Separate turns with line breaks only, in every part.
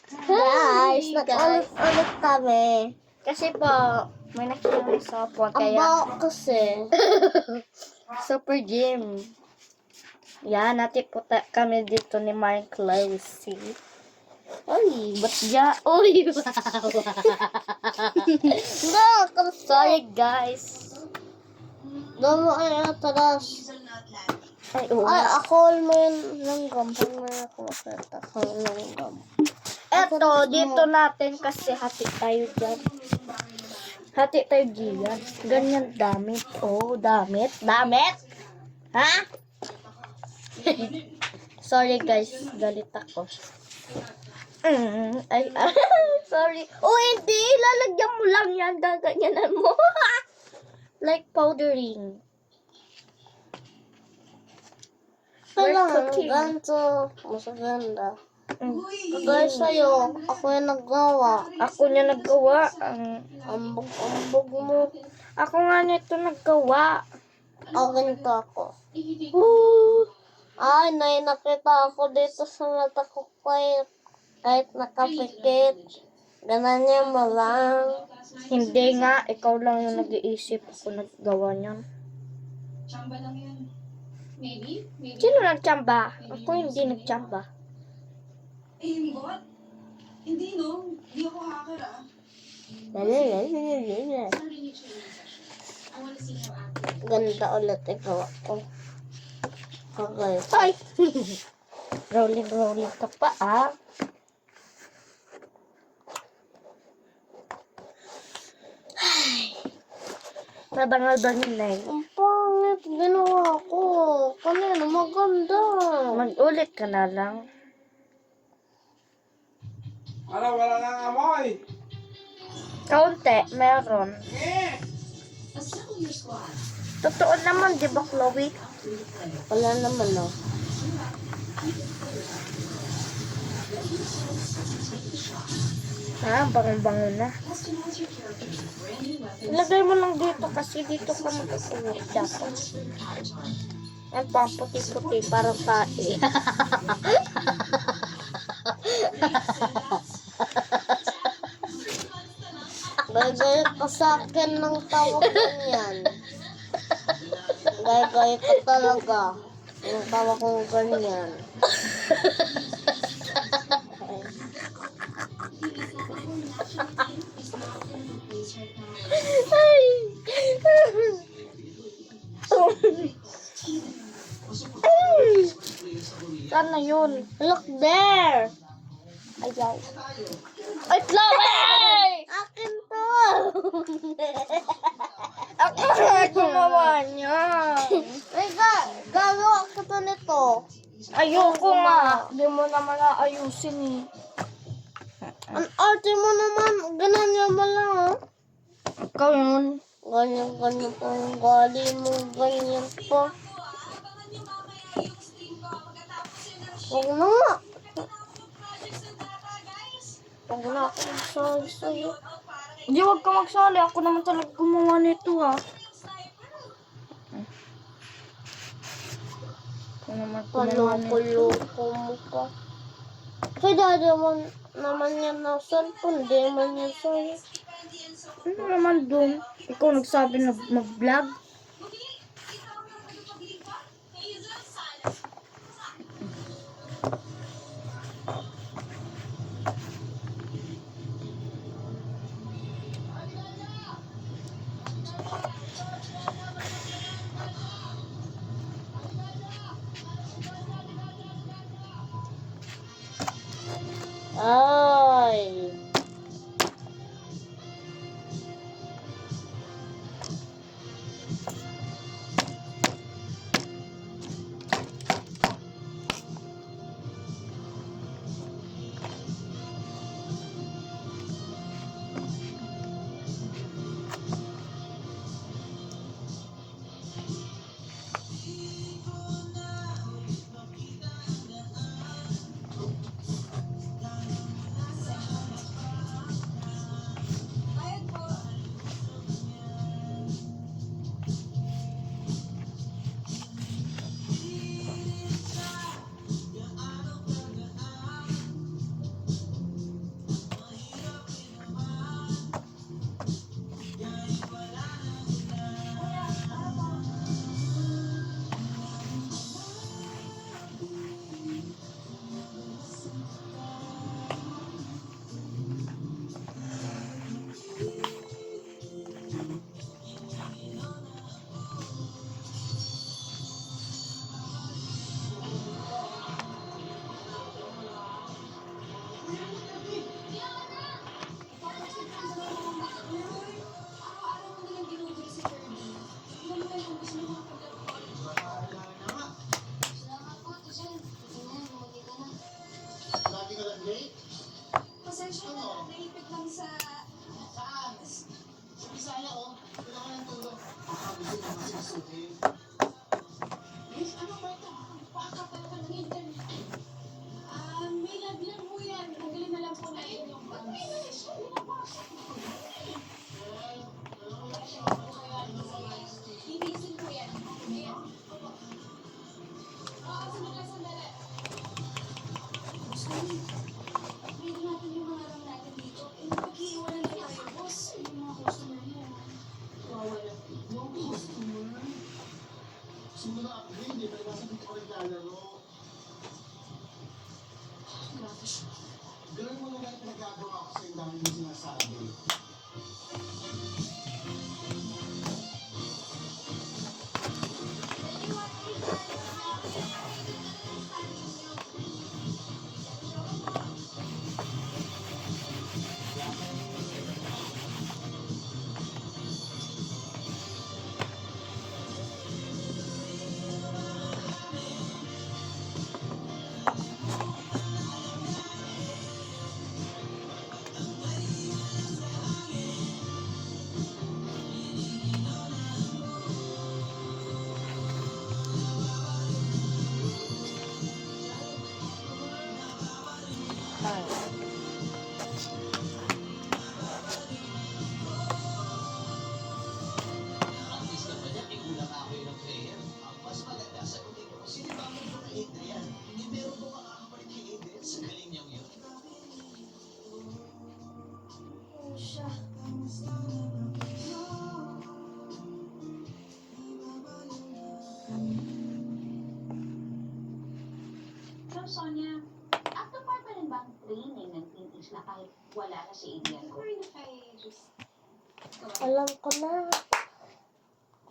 Guys, nag-ulit kami.
Kasi po, may nakilang sopo.
Ang
Kaya,
baho kasi.
super gym. Yan, natin po kami dito ni Mark Lowsy. Uy, ba't dya? Uy,
No,
sorry guys.
Damo ay ataras.
Ay, oo.
Ay, ako mo yun langgam. Pag may ako makita ko langgam.
Eto, dito natin kasi hati tayo dyan. Hati tayo dyan. Ganyan damit. Oh, damit. Damit? Ha? Sorry guys, galit ako. Ay, sorry. Oh, hindi. Lalagyan mo lang yan. Gaganyanan mo. Like powdering.
Kailangan
cooking.
ganito. Mas maganda. Kagaya sa'yo, ako yung naggawa.
Ako niya naggawa.
Ambog mo.
Ako nga nito naggawa.
O, ganito ako.
Woo!
Ay, nakita ako dito sa mata ko kahit nakapikit. Ganyan mo lang.
Hindi nga, ikaw lang yung nag-iisip. Ako naggawa niyan.
Chamba lang yan. Maybe?
Sino nagtsamba? Ako hindi nagtsamba.
Eh, what? Hindi, no? Hindi ako hacker, ah.
Lalalala.
Sorry, need training session. I wanna see how active.
Ganda ulit ikaw ako. Okay.
Ay! rolling ka pa, ah. Mabangal-bangal na eh.
Ang pangit ginawa ko. Kanina maganda.
Mag-ulit ka na lang.
Ano, wala nang amoy.
Kaunti, meron.
Assemble your squad.
Totoo naman, di ba, Chloe?
Wala naman, no?
Ah, bango-bango na.
Customize your character's brand new weapon.
Ilagay mo lang dito kasi dito ka mag-uwi dapat. Yan pang puti-puti para tae.
Gaya ka sa akin ng tawag ganyan. Gaya ka talaga. Yung tawag kong ganyan.
Saan na yun?
Look there!
Ayaw. Ay, Chloe!
Akin to!
Ako na gumawa niya.
Ay, gagawa ko to nito.
Ayoko nga. Hindi mo naman aayusin eh.
Ang arte mo naman, ganyan mo lang, oh.
Ikaw yun.
Ganyan po yung gali mo, ganyan po. Huwag na nga. Huwag na ako magsali sa'yo.
Hindi, wag ka magsali. Ako naman talaga gumawa nito ha. Ako naman gumawa nito.
Paloko-loko mo pa. Kaya naman yan na cellphone, di man yan sa'yo.
Ano naman dun? Ikaw nagsabi na mag-vlog?
Ay.
Pasensya na, naipit lang sa... Miss, ano ba ito? Pakakapal ka ng internet. May lag lang po yan. Tanggalin na lang po natin yung bang. Linisin po yan. Ayan. Sandali. Pwede natin yung mga alam natin dito. Mag-iiwanan na tayo, boss. Yung mga customer mo. Wawala. Yung customer?
Simula ako hindi, pero nasa dito ko naglalaro.
Grabe siya.
Gawin mo na lang pinagagawa ko sa yung dami yung sinasabi.
Siya.
So, Sonia, active part pa rin ba ang training ng Teen Isla kahit wala na si Adrian ko?
Or if I just...
Alam ko na.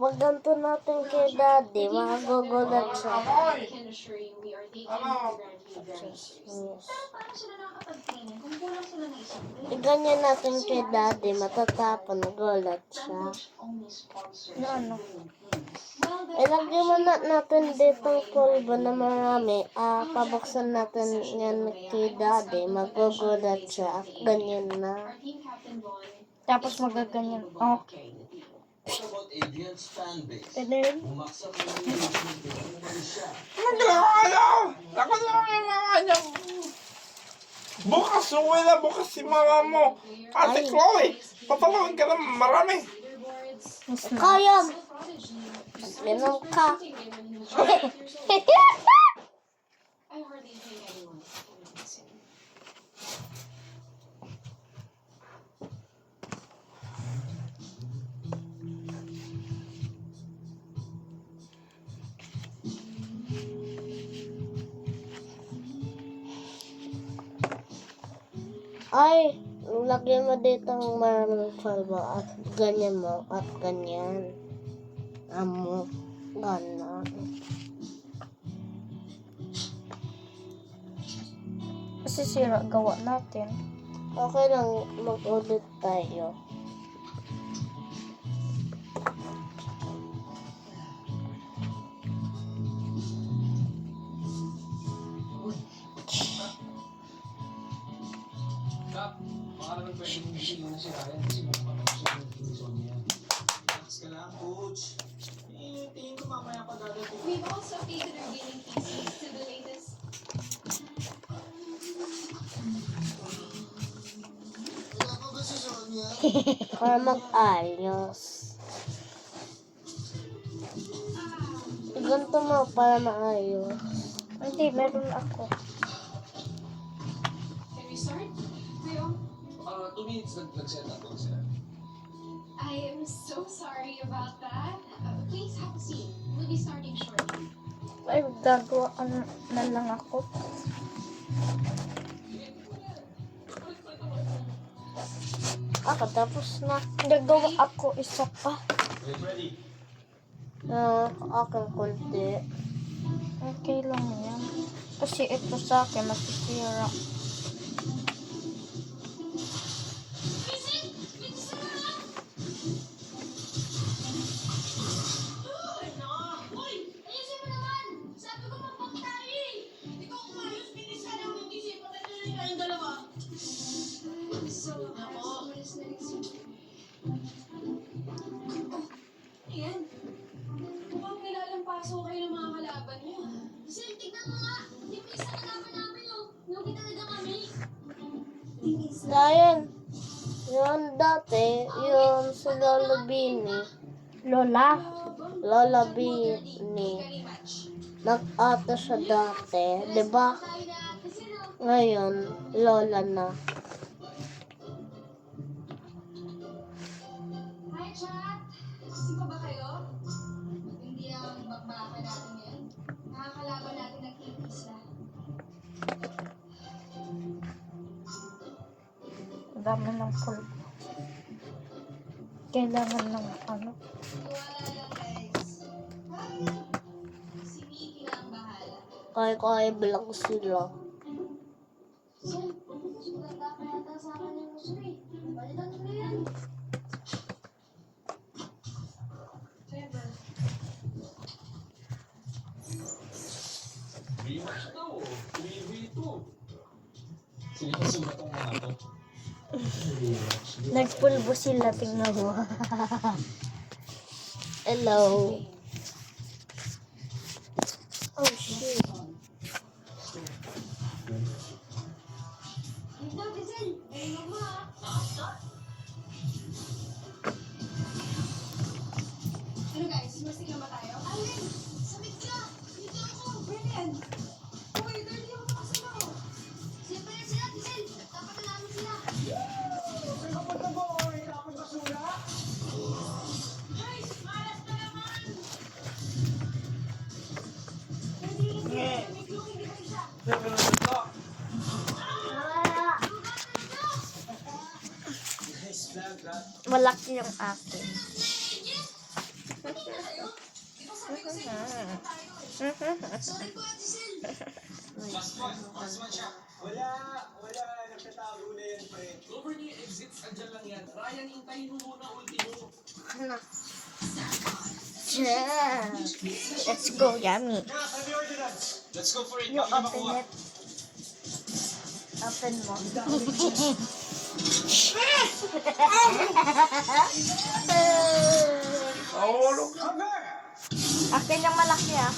Pag ganito natin kay Daddy, magugulat siya.
I can assure you we are taking
Ano?
the grantee very seriously.
Yes.
Pero paano sila nakakapag-training kung kulang sila ng isang grade?
Iganyan natin kay Daddy, matatapon, nagulat siya.
Sandwich only sponsors
Na ano?
Well, that's
Ilagyan mo na natin dito pulbo na marami. Pabuksan natin yan kay Daddy, magugulat siya. At ganyan na.
our team captain Von.
Tapos magaganyan. Oh,
What about Adrian's fan base?
pwede rin.
Bumaksak na yung engagement nila. Umalis siya.
Anong ginawa niyo? Ako na ang ginawa niyo. Bukas, uwi na bukas si mama mo. Ate Chloe, papalawin ka na marami.
Leaderboards.
Ikaw yan!
So prodigy.
Minom ka.
When he was 12 years old. I hardly think anyone would miss him.
Ay, lagyan mo dito ang maraming pulbo at ganyan mo at ganyan. Amo, ganon.
Kasi sira gawa natin.
Okay lang, mag-audit tayo.
Kap, baka naman pwedeng hindi na si Ryan kasi makapag-usap ng King Sonia. Relax ka lang, coach. Tingin ko mamaya pa dadating.
We've also updated our gaming PCs to the latest.
Wala pa ba si Sonia?
Para mag-ayos. Ganito mo para maayos.
Hindi, meron ako.
Can we start? Kuya?
2 minutes nag-set up lang sila.
I am so sorry about that. Please have a seat. We'll be starting shortly.
Ay, gagawa na lang ako.
Tapos na.
Gagawa ako isa pa.
Ready?
Aking kunti.
Okay lang yan. Kasi ito sa akin masisira.
So, maris na rin si... Ayan. Mukhang nilalampaso kayo ng mga kalaban niyo.
Giselle, tignan mo nga. Hindi mo isa kalaban namin, oh. Lugi talaga kami.
Dahil, yun dati, yun si Lola Bini. Lola Bini. Nag-ate siya dati, di ba?
Tayo na, Giselle, oh.
Ngayon, Lola na.
Hi, chat! Kasi pa ba kayo? Hindi ang bakbaka natin yan. Nakakalaban natin ng K-Pizza.
Ang dami ng pulbo. Kailangan ng ano.
Wala lang, guys. Hi! Si Mickey na ang bahala.
Kaya bilang sila.
Giselle, mas maganda pa yata sa akin yung gusto eh. Balitan mo na yan. Trevor.
Rematch daw, 3v2. Seryoso ba itong mga to?
Nagpulbo sila, tingnan mo.
Hello.
Oh, shit.
Dito, Giselle. Ayun mo ah. Ano guys, mastig na ba tayo? Alin! Samit ka! Dito ako! Brilliant! Okay, dirty ako makasama ko.
Siyempre na sila, Giselle. Dapat na namin sila.
Guys, malas na naman! May clue, hindi ka isa.
Nice flag, ha?
Malaki yung akin.
Sorry po, Giselle.
Pasman siya. Wala, nagtatago na yan, pre. Over ni exits, andyan lang yan. Ryan, hintayin mo muna ultimo.
Yeah. Let's go, yummy.
Let's go for it.
You open it. Open mo.
Nahulog.
Akin yung malaki ah.